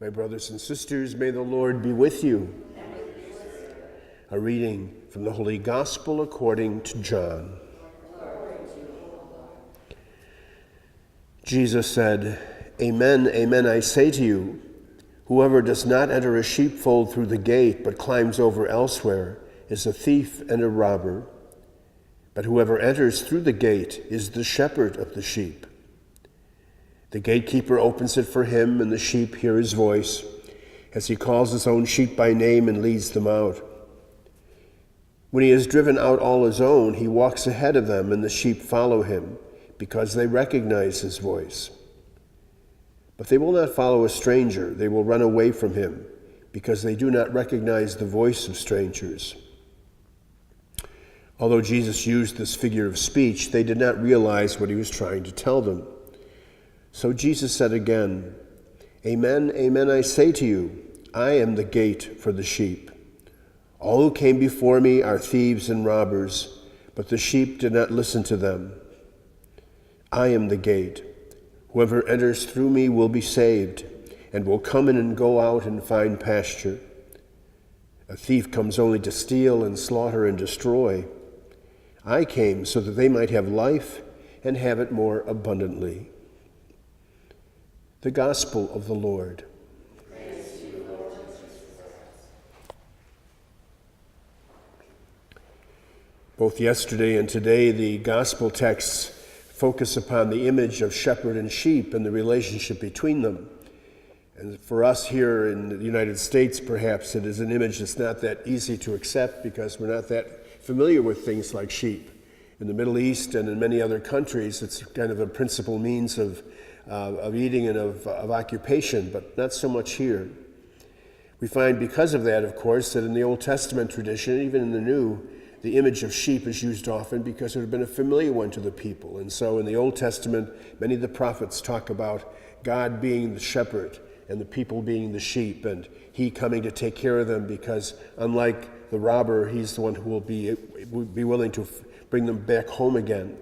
My brothers and sisters, may the Lord be with you. A reading from the Holy Gospel according to John. Jesus said, "Amen, amen, I say to you, whoever does not enter a sheepfold through the gate, but climbs over elsewhere, is a thief and a robber. But whoever enters through the gate is the shepherd of the sheep. The gatekeeper opens it for him, and the sheep hear his voice, as he calls his own sheep by name and leads them out. When he has driven out all his own, he walks ahead of them, and the sheep follow him, because they recognize his voice. But they will not follow a stranger. They will run away from him, because they do not recognize the voice of strangers." Although Jesus used this figure of speech, they did not realize what he was trying to tell them. So Jesus said again, "Amen, amen, I say to you, I am the gate for the sheep. All who came before me are thieves and robbers, but the sheep did not listen to them. I am the gate. Whoever enters through me will be saved, and will come in and go out and find pasture. A thief comes only to steal and slaughter and destroy. I came so that they might have life and have it more abundantly." The Gospel of the Lord. Praise to you, Lord Jesus. Both yesterday and today, the Gospel texts focus upon the image of shepherd and sheep and the relationship between them. And for us here in the United States, perhaps it is an image that's not that easy to accept because we're not that familiar with things like sheep. In the Middle East and in many other countries, it's kind of a principal means of eating and of occupation, but not so much here. We find because of that, of course, that in the Old Testament tradition, even in the New, the image of sheep is used often because it had been a familiar one to the people. And so in the Old Testament, many of the prophets talk about God being the shepherd and the people being the sheep, and he coming to take care of them because unlike the robber, he's the one who will be willing to bring them back home again.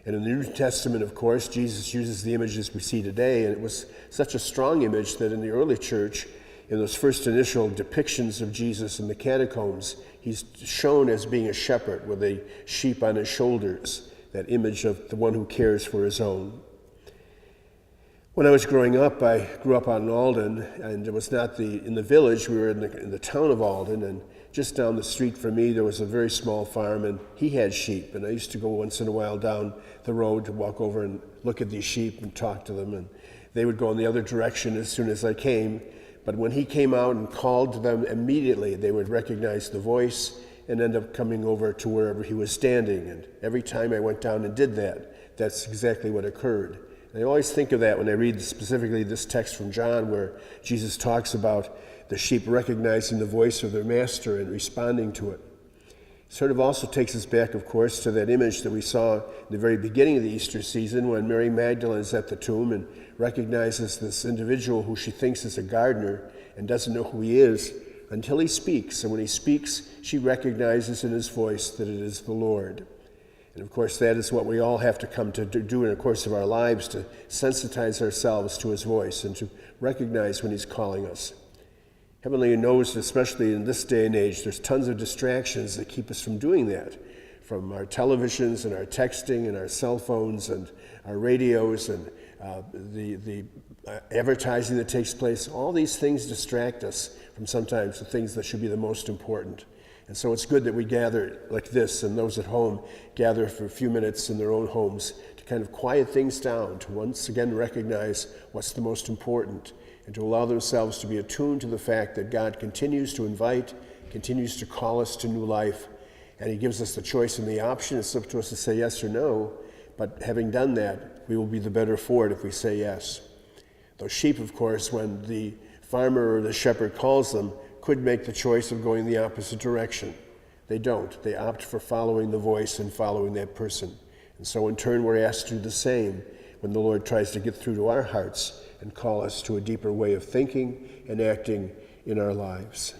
And in the New Testament, of course, Jesus uses the images we see today, and it was such a strong image that in the early church, in those first initial depictions of Jesus in the catacombs, he's shown as being a shepherd with a sheep on his shoulders, that image of the one who cares for his own. When I was growing up, I grew up out in Alden, and it was not in the village, we were in the town of Alden, and just down the street from me, there was a very small farm, and he had sheep, and I used to go once in a while down the road to walk over and look at these sheep and talk to them, and they would go in the other direction as soon as I came. But when he came out and called to them immediately, they would recognize the voice and end up coming over to wherever he was standing. And every time I went down and did that, that's exactly what occurred. And I always think of that when I read specifically this text from John where Jesus talks about the sheep recognizing the voice of their master and responding to it. It sort of also takes us back, of course, to that image that we saw in the very beginning of the Easter season when Mary Magdalene is at the tomb and recognizes this individual who she thinks is a gardener and doesn't know who he is until he speaks. And when he speaks, she recognizes in his voice that it is the Lord. And of course, that is what we all have to come to do in the course of our lives, to sensitize ourselves to his voice and to recognize when he's calling us. Heavenly knows, especially in this day and age, there's tons of distractions that keep us from doing that, from our televisions and our texting and our cell phones and our radios and the advertising that takes place. All these things distract us from sometimes the things that should be the most important. And so it's good that we gather like this, and those at home gather for a few minutes in their own homes to kind of quiet things down, to once again recognize what's the most important, and to allow themselves to be attuned to the fact that God continues to invite, continues to call us to new life, and he gives us the choice and the option. It's up to us to say yes or no, but having done that, we will be the better for it if we say yes. Those sheep, of course, when the farmer or the shepherd calls them, could make the choice of going the opposite direction. They don't. They opt for following the voice and following that person. And so in turn, we're asked to do the same when the Lord tries to get through to our hearts and call us to a deeper way of thinking and acting in our lives.